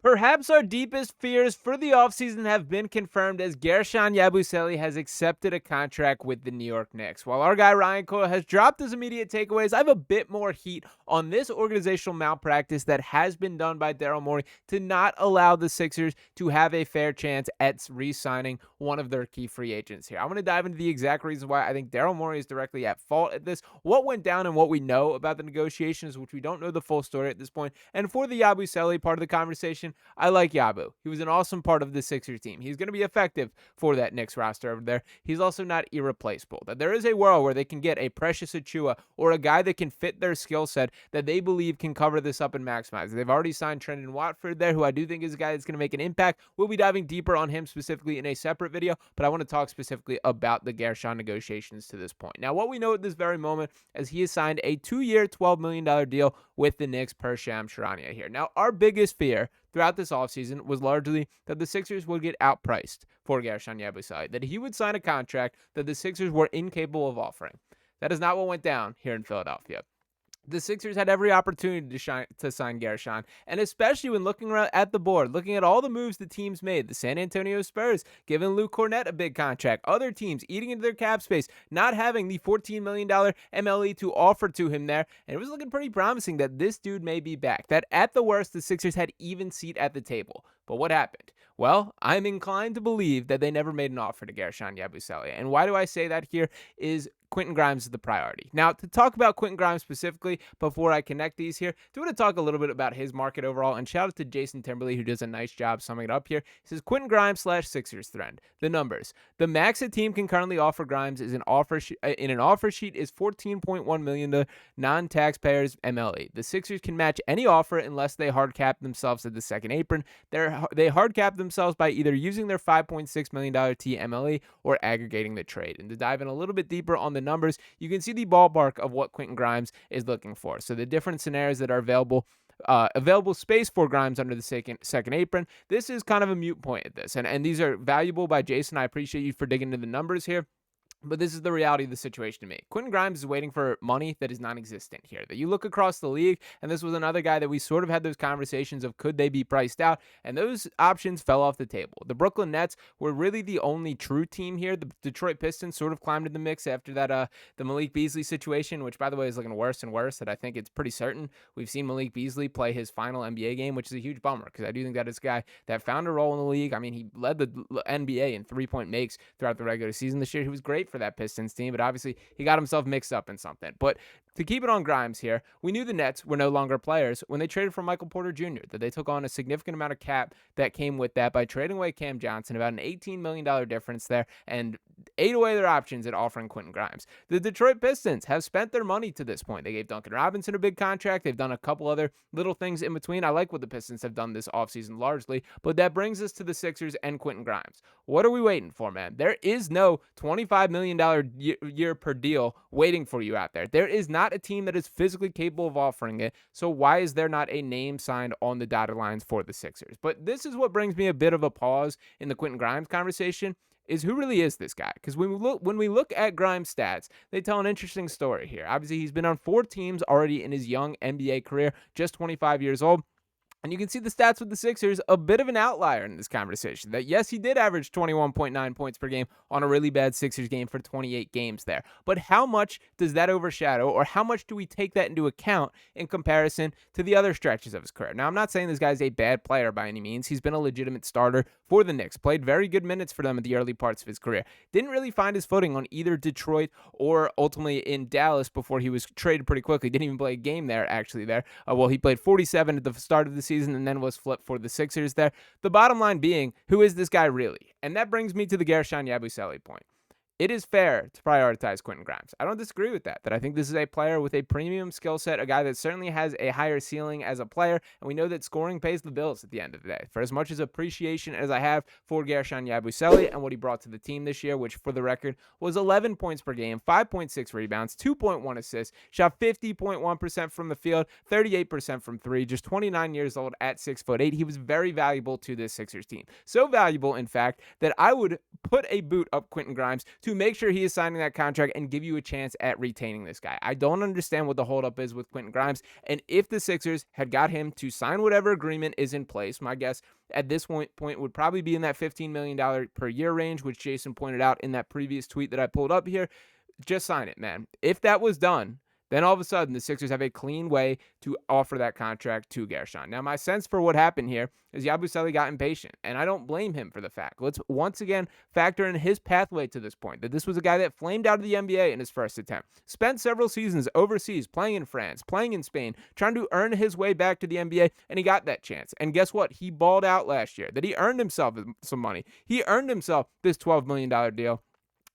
Perhaps our deepest fears for the offseason have been confirmed as Guerschon Yabusele has accepted a contract with the New York Knicks. While our guy Ryan Coyle has dropped his immediate takeaways, I have a bit more heat on this organizational malpractice that has been done by Daryl Morey to not allow the Sixers to have a fair chance at re-signing one of their key free agents here. I'm going to dive into the exact reasons why I think Daryl Morey is directly at fault at this, what went down and what we know about the negotiations, which we don't know the full story at this point. And for the Yabusele part of the conversation, I like Yabu. He was an awesome part of the Sixers team. He's going to be effective for that Knicks roster over there. He's also not irreplaceable. That there is a world where they can get a Precious Achiuwa or a guy that can fit their skill set that they believe can cover this up and maximize. They've already signed Trendon Watford there, who I do think is a guy that's going to make an impact. We'll be diving deeper on him specifically in a separate video, but I want to talk specifically about the Guerschon negotiations to this point. Now, what we know at this very moment is he has signed a 2-year, $12 million deal with the Knicks per Shams Charania here. Now, our biggest fear throughout this offseason was largely that the Sixers would get outpriced for Guerschon Yabusele, that he would sign a contract that the Sixers were incapable of offering. That is not what went down here in Philadelphia. The Sixers had every opportunity to sign Guerschon, and especially when looking around at the board, looking at all the moves the teams made, the San Antonio Spurs giving Luke Cornett a big contract, other teams eating into their cap space, not having the $14 million MLE to offer to him there, and it was looking pretty promising that this dude may be back, that at the worst, the Sixers had even seat at the table. But what happened? Well, I'm inclined to believe that they never made an offer to Guerschon Yabusele, and why do I say that here is Quentin Grimes is the priority. Now, to talk about Quentin Grimes specifically, before I connect these here, do want to talk a little bit about his market overall, and shout out to Jason Timberley, who does a nice job summing it up here. He says, Quentin Grimes /Sixers trend. The numbers. The max a team can currently offer Grimes is in an offer sheet is $14.1 million to non-taxpayers MLE. The Sixers can match any offer unless they hard cap themselves at the second apron. They hard cap themselves by either using their $5.6 million T MLE or aggregating the trade. And to dive in a little bit deeper on the numbers, you can see the ballpark of what Quentin Grimes is looking for. So the different scenarios that are available space for Grimes under the second apron. This is kind of a mute point at this, and these are valuable by Jason. I appreciate you for digging into the numbers here. But this is the reality of the situation to me. Quentin Grimes is waiting for money that is non-existent here. That you look across the league, and this was another guy that we sort of had those conversations of could they be priced out, and those options fell off the table. The Brooklyn Nets were really the only true team here. The Detroit Pistons sort of climbed in the mix after that the Malik Beasley situation, which by the way is looking worse and worse, that I think it's pretty certain we've seen Malik Beasley play his final NBA game, which is a huge bummer because I do think that is a guy that found a role in the league. I mean, he led the NBA in three-point makes throughout the regular season this year. He was great for that Pistons team, but obviously he got himself mixed up in something. But to keep it on Grimes here, we knew the Nets were no longer players when they traded for Michael Porter Jr., that they took on a significant amount of cap that came with that by trading away Cam Johnson, about an $18 million difference there, and ate away their options at offering Quentin Grimes. The Detroit Pistons have spent their money to this point. They gave Duncan Robinson a big contract. They've done a couple other little things in between. I like what the Pistons have done this offseason largely, but that brings us to the Sixers and Quentin Grimes. What are we waiting for, man? There is no $25 million year per deal waiting for you out there. There is not a team that is physically capable of offering it, so why is there not a name signed on the dotted lines for the Sixers? But this is what brings me a bit of a pause in the Quentin Grimes conversation, is who really is this guy? Because when we look at Grimes' stats, they tell an interesting story here. Obviously, he's been on 4 teams already in his young NBA career, just 25 years old. And you can see the stats with the Sixers, a bit of an outlier in this conversation. That, yes, he did average 21.9 points per game on a really bad Sixers game for 28 games there. But how much does that overshadow, or how much do we take that into account in comparison to the other stretches of his career? Now, I'm not saying this guy's a bad player by any means. He's been a legitimate starter for the Knicks, played very good minutes for them at the early parts of his career. Didn't really find his footing on either Detroit or ultimately in Dallas before he was traded pretty quickly. Didn't even play a game there, actually, there. He played 47 at the start of the season and then was flipped for the Sixers there. The bottom line being, who is this guy really? And that brings me to the Guerschon Yabusele point. It is fair to prioritize Quentin Grimes. I don't disagree with that I think this is a player with a premium skill set, a guy that certainly has a higher ceiling as a player, and we know that scoring pays the bills at the end of the day. For as much as appreciation as I have for Guerschon Yabusele and what he brought to the team this year, which for the record was 11 points per game, 5.6 rebounds, 2.1 assists, shot 50.1% from the field, 38% from three, just 29 years old at 6'8". He was very valuable to this Sixers team. So valuable, in fact, that I would put a boot up Quentin Grimes to to make sure he is signing that contract and give you a chance at retaining this guy. I don't understand what the holdup is with Quentin Grimes. And if the Sixers had got him to sign whatever agreement is in place, my guess at this point would probably be in that $15 million per year range, which Jason pointed out in that previous tweet that I pulled up here. Just sign it, man. If that was done, then all of a sudden the Sixers have a clean way to offer that contract to Guerschon. Now, my sense for what happened here is Yabusele got impatient, and I don't blame him for the fact. Let's once again factor in his pathway to this point, that this was a guy that flamed out of the NBA in his first attempt, spent several seasons overseas, playing in France, playing in Spain, trying to earn his way back to the NBA, and he got that chance. And guess what? He balled out last year, that he earned himself some money. He earned himself this $12 million deal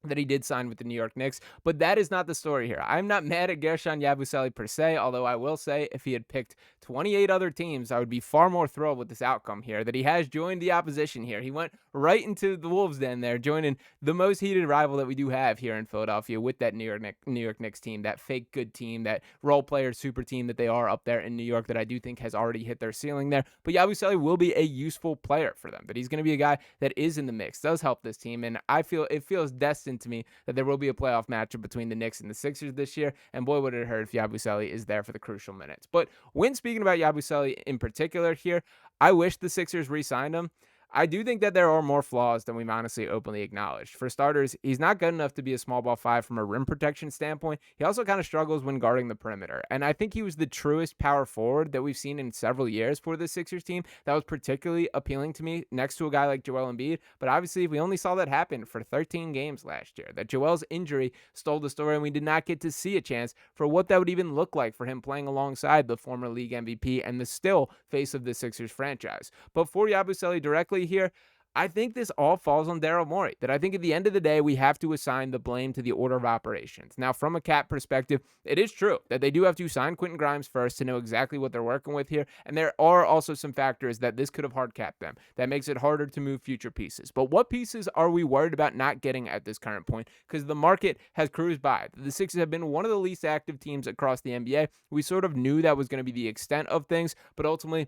that he did sign with the New York Knicks, but that is not the story here. I'm not mad at Guerschon Yabusele per se, although I will say if he had picked 28 other teams, I would be far more thrilled with this outcome here, that he has joined the opposition here. He went right into the Wolves' den there, joining the most heated rival that we do have here in Philadelphia with that New York Knicks team, that fake good team, that role player super team that they are up there in New York that I do think has already hit their ceiling there. But Yabusele will be a useful player for them, that he's going to be a guy that is in the mix, does help this team, and I feel it feels destined to me that there will be a playoff matchup between the Knicks and the Sixers this year, and boy, would it hurt if Yabusele is there for the crucial minutes. But when speaking about Yabusele in particular here, I wish the Sixers re-signed him. I do think that there are more flaws than we've honestly openly acknowledged. For starters, he's not good enough to be a small ball five from a rim protection standpoint. He also kind of struggles when guarding the perimeter. And I think he was the truest power forward that we've seen in several years for the Sixers team. That was particularly appealing to me next to a guy like Joel Embiid. But obviously, we only saw that happen for 13 games last year. That Joel's injury stole the story, and we did not get to see a chance for what that would even look like for him playing alongside the former league MVP and the still face of the Sixers franchise. But for Yabusele directly here, I think this all falls on Daryl Morey, that I think at the end of the day, we have to assign the blame to the order of operations. Now, from a cap perspective, it is true that they do have to sign Quentin Grimes first to know exactly what they're working with here. And there are also some factors that this could have hard capped them. That makes it harder to move future pieces. But what pieces are we worried about not getting at this current point? Because the market has cruised by. The Sixers have been one of the least active teams across the NBA. We sort of knew that was going to be the extent of things, but ultimately,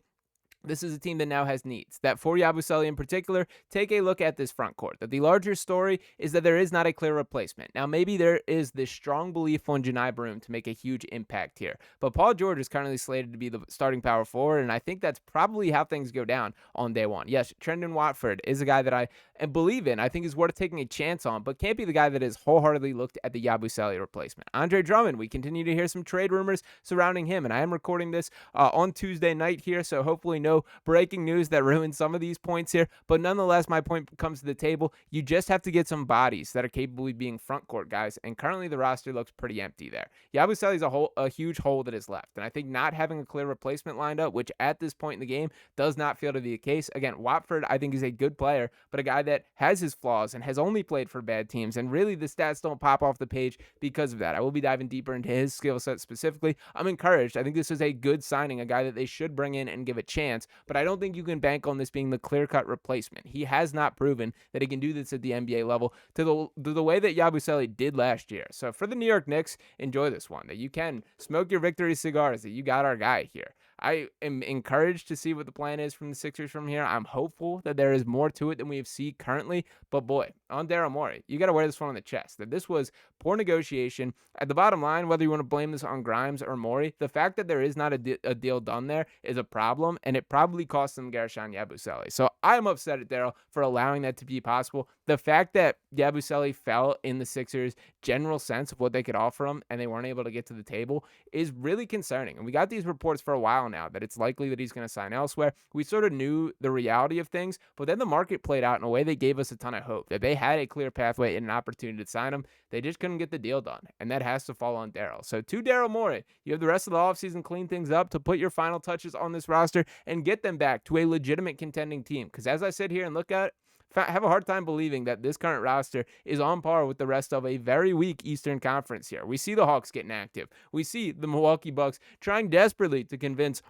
this is a team that now has needs. That for Yabusele in particular, take a look at this front court. That the larger story is that there is not a clear replacement. Now, maybe there is this strong belief on Janai Broome to make a huge impact here. But Paul George is currently slated to be the starting power forward, and I think that's probably how things go down on day one. Yes, Trendon Watford is a guy that I believe in. I think is worth taking a chance on, but can't be the guy that is wholeheartedly looked at the Yabusele replacement. Andre Drummond, we continue to hear some trade rumors surrounding him, and I am recording this on Tuesday night here, so hopefully no breaking news that ruins some of these points here, but nonetheless, my point comes to the table. You just have to get some bodies that are capable of being front court guys, and currently the roster looks pretty empty there. Yabusele is a huge hole that is left, and I think not having a clear replacement lined up, which at this point in the game does not feel to be the case. Again, Watford, I think, is a good player, but a guy that has his flaws and has only played for bad teams, and really the stats don't pop off the page because of that. I will be diving deeper into his skill set specifically. I'm encouraged. I think this is a good signing, a guy that they should bring in and give a chance, but I don't think you can bank on this being the clear-cut replacement. He has not proven that he can do this at the NBA level to the way that Yabusele did last year. So for the New York Knicks, enjoy this one, that you can smoke your victory cigars, that you got our guy here. I am encouraged to see what the plan is from the Sixers from here. I'm hopeful that there is more to it than we have seen currently. But boy, on Daryl Morey, you got to wear this one on the chest. That this was poor negotiation. At the bottom line, whether you want to blame this on Grimes or Morey, the fact that there is not a deal done there is a problem, and it probably cost them Guerschon Yabusele. So I'm upset at Daryl for allowing that to be possible. The fact that Yabusele fell in the Sixers' general sense of what they could offer him, and they weren't able to get to the table, is really concerning. And we got these reports for a while now that it's likely that he's going to sign elsewhere. We sort of knew the reality of things, but then the market played out in a way that gave us a ton of hope, that they had a clear pathway and an opportunity to sign him. They just couldn't get the deal done, and that has to fall on Daryl. So to Daryl Morey, you have the rest of the offseason clean things up to put your final touches on this roster and get them back to a legitimate contending team. Because as I sit here and look at it, I have a hard time believing that this current roster is on par with the rest of a very weak Eastern Conference here. We see the Hawks getting active. We see the Milwaukee Bucks trying desperately to convince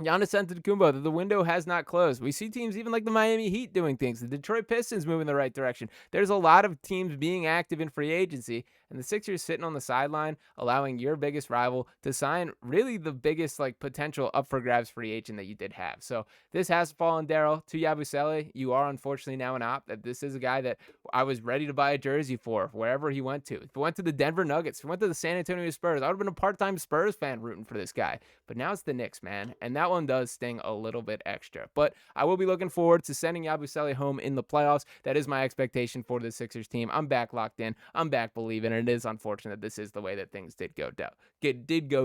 Giannis Antetokounmpo that the window has not closed. We see teams even like the Miami Heat doing things. The Detroit Pistons moving in the right direction. There's a lot of teams being active in free agency, and the Sixers sitting on the sideline, allowing your biggest rival to sign really the biggest like potential up for grabs free agent that you did have. So this has to fall on Daryl. To Yabusele, you are unfortunately now an op. That this is a guy that I was ready to buy a jersey for wherever he went to. If he went to the Denver Nuggets, if he went to the San Antonio Spurs, I would have been a part-time Spurs fan rooting for this guy. But now it's the Knicks, man, and that one does sting a little bit extra. But I will be looking forward to sending Yabusele home in the playoffs. That is my expectation for the Sixers team. I'm back locked in. I'm back believing. And it is unfortunate that this is the way that things did go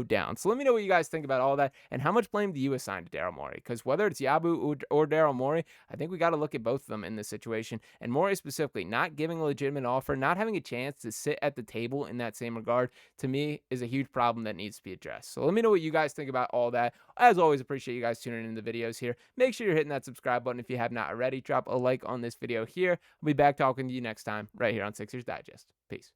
down. So let me know what you guys think about all that and how much blame do you assign to Daryl Morey? Because whether it's Yabu or Daryl Morey, I think we got to look at both of them in this situation. And Morey specifically, not giving a legitimate offer, not having a chance to sit at the table in that same regard, to me is a huge problem that needs to be addressed. So let me know what you guys think about all that. As always, appreciate you guys tuning in the videos here. Make sure you're hitting that subscribe button if you have not already. Drop a like on this video here. I'll be back talking to you next time right here on Sixers Digest. Peace.